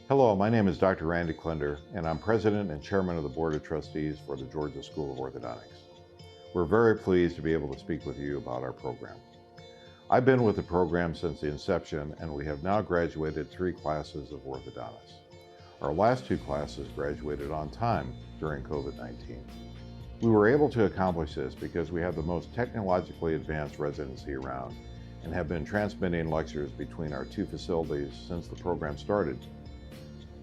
Hello, my name is Dr. Randy Klinder, and I'm President and Chairman of the Board of Trustees for the Georgia School of Orthodontics. We're very pleased to be able to speak with you about our program. I've been with the program since the inception, and we have now graduated 3 classes of orthodontists. Our last 2 classes graduated on time during COVID-19. We were able to accomplish this because we have the most technologically advanced residency around and have been transmitting lectures between our 2 facilities since the program started.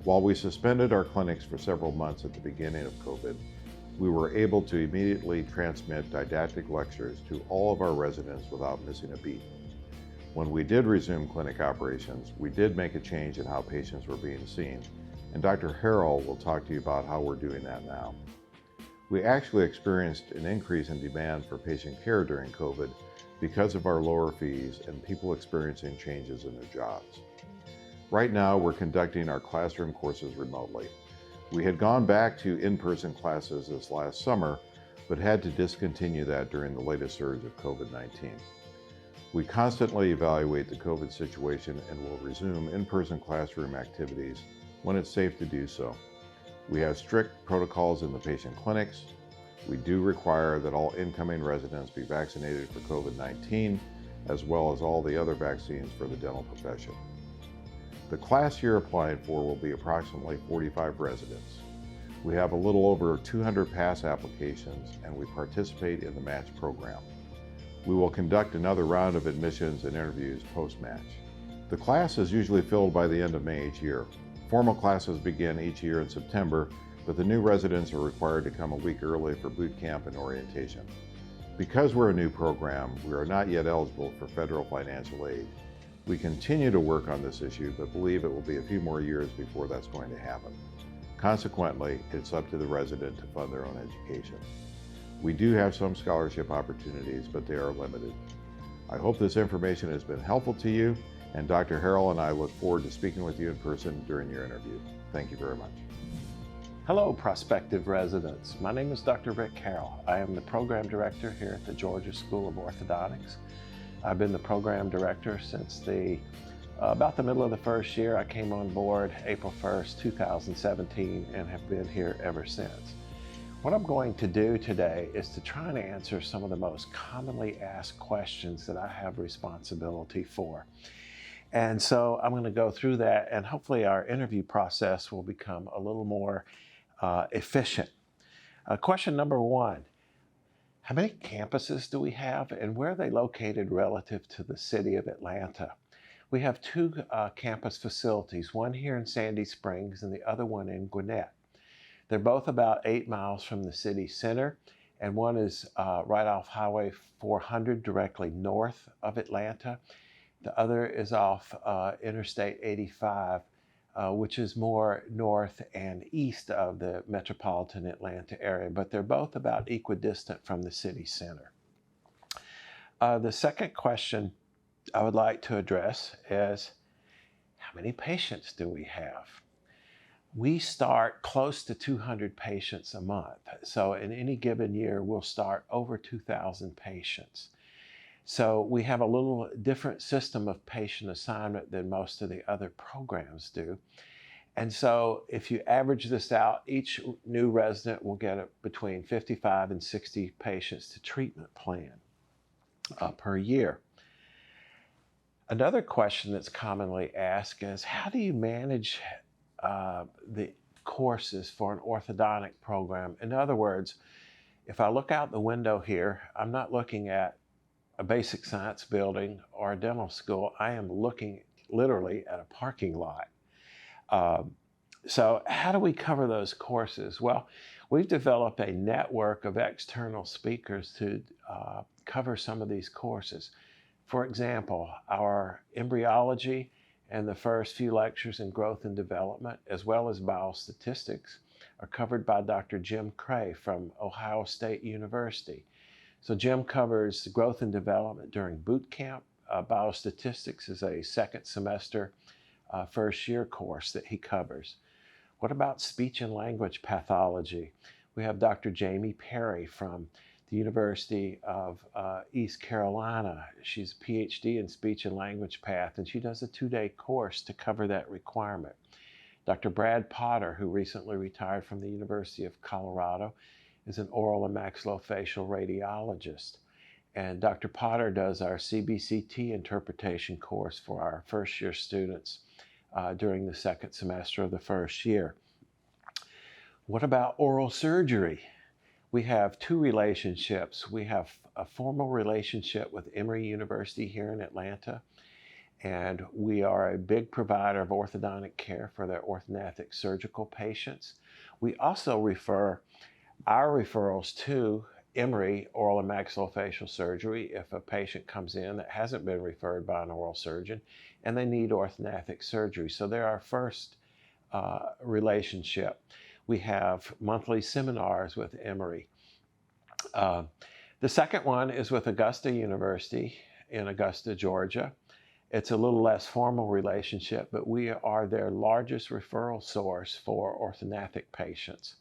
While we suspended our clinics for several months at the beginning of COVID, we were able to immediately transmit didactic lectures to all of our residents without missing a beat. When we did resume clinic operations, we did make a change in how patients were being seen, and Dr. Harrell will talk to you about how we're doing that now. We actually experienced an increase in demand for patient care during COVID because of our lower fees and people experiencing changes in their jobs. Right now, we're conducting our classroom courses remotely. We had gone back to in-person classes this last summer, but had to discontinue that during the latest surge of COVID-19. We constantly evaluate the COVID situation and will resume in-person classroom activities when it's safe to do so. We have strict protocols in the patient clinics. We do require that all incoming residents be vaccinated for COVID-19, as well as all the other vaccines for the dental profession. The class you're applying for will be approximately 45 residents. We have a little over 200 pass applications, and we participate in the match program. We will conduct another round of admissions and interviews post-match. The class is usually filled by the end of May each year. Formal classes begin each year in September, but the new residents are required to come a week early for boot camp and orientation. Because we're a new program, we are not yet eligible for federal financial aid. We continue to work on this issue, but believe it will be a few more years before that's going to happen. Consequently, it's up to the resident to fund their own education. We do have some scholarship opportunities, but they are limited. I hope this information has been helpful to you, and Dr. Harrell and I look forward to speaking with you in person during your interview. Thank you very much. Hello, prospective residents. My name is Dr. Rick Harrell. I am the Program Director here at the Georgia School of Orthodontics. I've been the Program Director since about the middle of the first year. I came on board April 1st, 2017, and have been here ever since. What I'm going to do today is to try and answer some of the most commonly asked questions that I have responsibility for. And so I'm going to go through that, and hopefully our interview process will become a little more efficient. Question number 1. How many campuses do we have, and where are they located relative to the city of Atlanta? We have 2 campus facilities, one here in Sandy Springs and the other one in Gwinnett. They're both about 8 miles from the city center, and one is right off Highway 400 directly north of Atlanta. The other is off Interstate 85, which is more north and east of the metropolitan Atlanta area, but they're both about equidistant from the city center. The second question I would like to address is, how many patients do we have? We start close to 200 patients a month. So in any given year, we'll start over 2,000 patients. So we have a little different system of patient assignment than most of the other programs do. And so if you average this out, each new resident will get between 55 and 60 patients to treatment plan per year. Another question that's commonly asked is, how do you manage the courses for an orthodontic program? In other words, if I look out the window here, I'm not looking at a basic science building or a dental school. I am looking literally at a parking lot. So how do we cover those courses? Well, we've developed a network of external speakers to cover some of these courses. For example, our embryology and the first few lectures in growth and development, as well as biostatistics, are covered by Dr. Jim Cray from Ohio State University. So Jim covers growth and development during boot camp. Biostatistics is a second semester, first year course that he covers. What about speech and language pathology? We have Dr. Jamie Perry from the University of East Carolina. She's a PhD in speech and language path, and she does a 2-day course to cover that requirement. Dr. Brad Potter, who recently retired from the University of Colorado, is an oral and maxillofacial radiologist. And Dr. Potter does our CBCT interpretation course for our first year students during the second semester of the first year. What about oral surgery? We have two relationships. We have a formal relationship with Emory University here in Atlanta, and we are a big provider of orthodontic care for their orthognathic surgical patients. We also refer our referrals to Emory oral and maxillofacial surgery if a patient comes in that hasn't been referred by an oral surgeon and they need orthognathic surgery. So they're our first relationship. We have monthly seminars with Emory. The second one is with Augusta University in Augusta, Georgia. It's a little less formal relationship, but we are their largest referral source for orthognathic patients.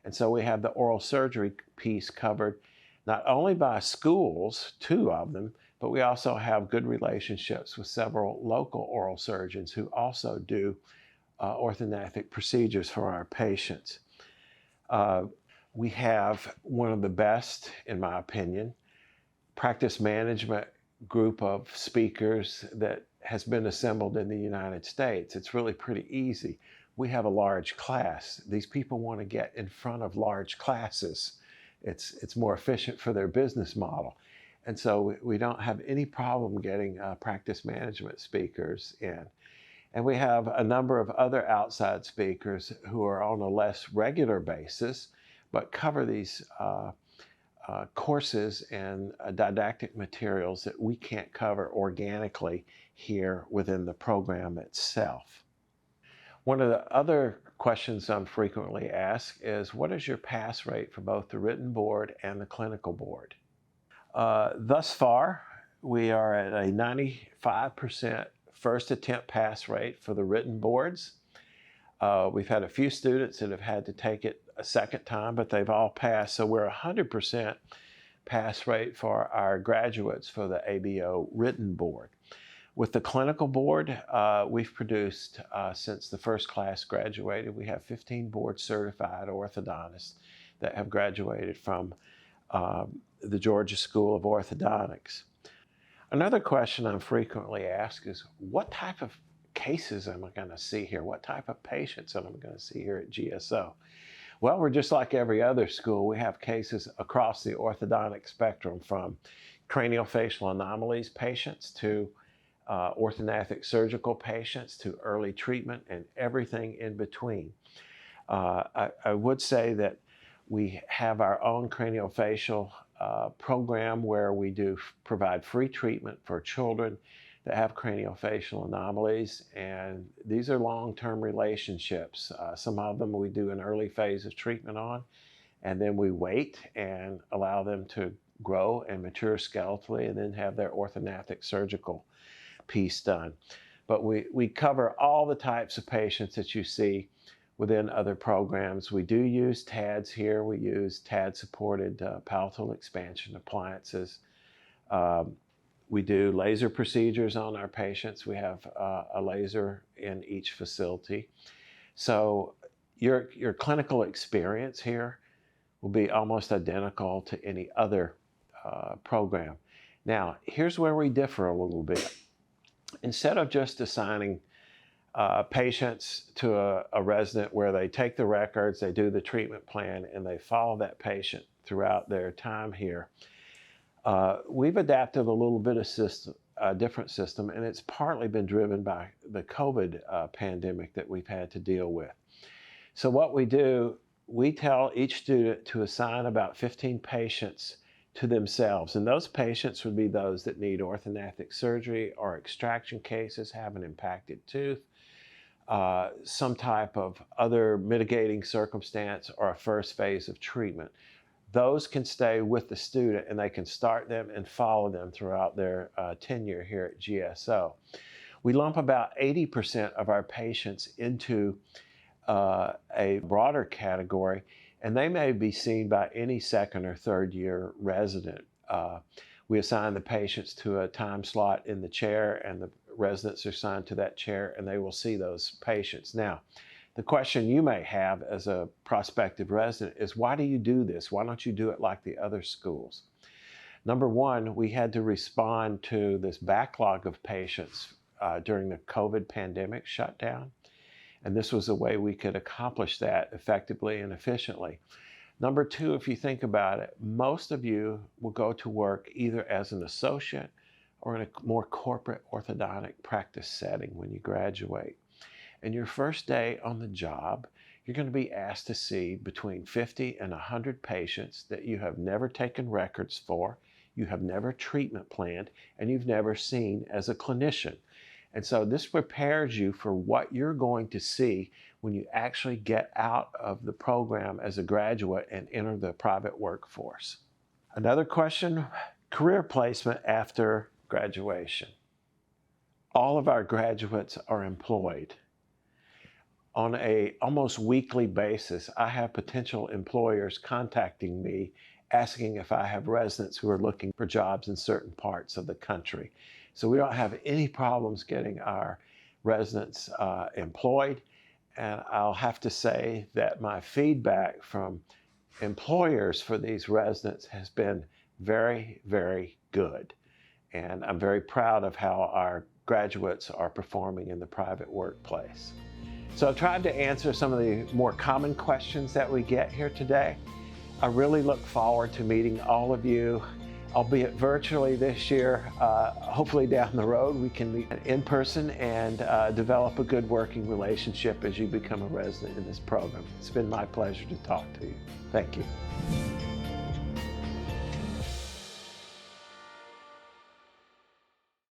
And so we have the oral surgery piece covered not only by schools, 2 of them, but we also have good relationships with several local oral surgeons who also do orthognathic procedures for our patients. We have one of the best, in my opinion, practice management group of speakers that has been assembled in the United States. It's really pretty easy. We have a large class. These people want to get in front of large classes. It's more efficient for their business model. And so we don't have any problem getting practice management speakers in. And we have a number of other outside speakers who are on a less regular basis, but cover these courses and didactic materials that we can't cover organically here within the program itself. One of the other questions I'm frequently asked is, what is your pass rate for both the written board and the clinical board? Thus far, we are at a 95% first attempt pass rate for the written boards. We've had a few students that have had to take it a second time, but they've all passed. So we're 100% pass rate for our graduates for the ABO written board. With the clinical board, we've produced, since the first class graduated, we have 15 board certified orthodontists that have graduated from the Georgia School of Orthodontics. Another question I'm frequently asked is, what type of cases am I going to see here? What type of patients am I going to see here at GSO? Well, we're just like every other school. We have cases across the orthodontic spectrum, from craniofacial anomalies patients to orthognathic surgical patients to early treatment and everything in between. I would say that we have our own craniofacial program where we do provide free treatment for children that have craniofacial anomalies, and these are long-term relationships. Some of them we do an early phase of treatment on, and then we wait and allow them to grow and mature skeletally and then have their orthognathic surgical piece done. But we cover all the types of patients that you see within other programs. We do use TADs here. We use TAD-supported palatal expansion appliances. We do laser procedures on our patients. We have a laser in each facility. So your clinical experience here will be almost identical to any other program. Now, here's where we differ a little bit. Instead of just assigning patients to a resident where they take the records, they do the treatment plan, and they follow that patient throughout their time here, we've adapted a little bit of a different system, and it's partly been driven by the COVID pandemic that we've had to deal with. So what we do, we tell each student to assign about 15 patients to themselves, and those patients would be those that need orthognathic surgery or extraction cases, have an impacted tooth, some type of other mitigating circumstance, or a first phase of treatment. Those can stay with the student, and they can start them and follow them throughout their tenure here at GSO. We lump about 80% of our patients into a broader category, and they may be seen by any second or third year resident. We assign the patients to a time slot in the chair, and the residents are assigned to that chair, and they will see those patients. Now, The question you may have as a prospective resident is, why do you do this? Why don't you do it like the other schools? Number one, we had to respond to this backlog of patients during the COVID pandemic shutdown. And this was a way we could accomplish that effectively and efficiently. Number two, if you think about it, most of you will go to work either as an associate or in a more corporate orthodontic practice setting when you graduate. And your first day on the job, you're going to be asked to see between 50 and 100 patients that you have never taken records for, you have never treatment planned, and you've never seen as a clinician. And so this prepares you for what you're going to see when you actually get out of the program as a graduate and enter the private workforce. Another question, career placement after graduation. All of our graduates are employed. On an almost weekly basis, I have potential employers contacting me asking if I have residents who are looking for jobs in certain parts of the country. So we don't have any problems getting our residents employed. And I'll have to say that my feedback from employers for these residents has been very, very good. And I'm very proud of how our graduates are performing in the private workplace. So I tried to answer some of the more common questions that we get here today. I really look forward to meeting all of you, albeit virtually this year. Hopefully down the road we can meet in person and develop a good working relationship as you become a resident in this program. It's been my pleasure to talk to you. Thank you.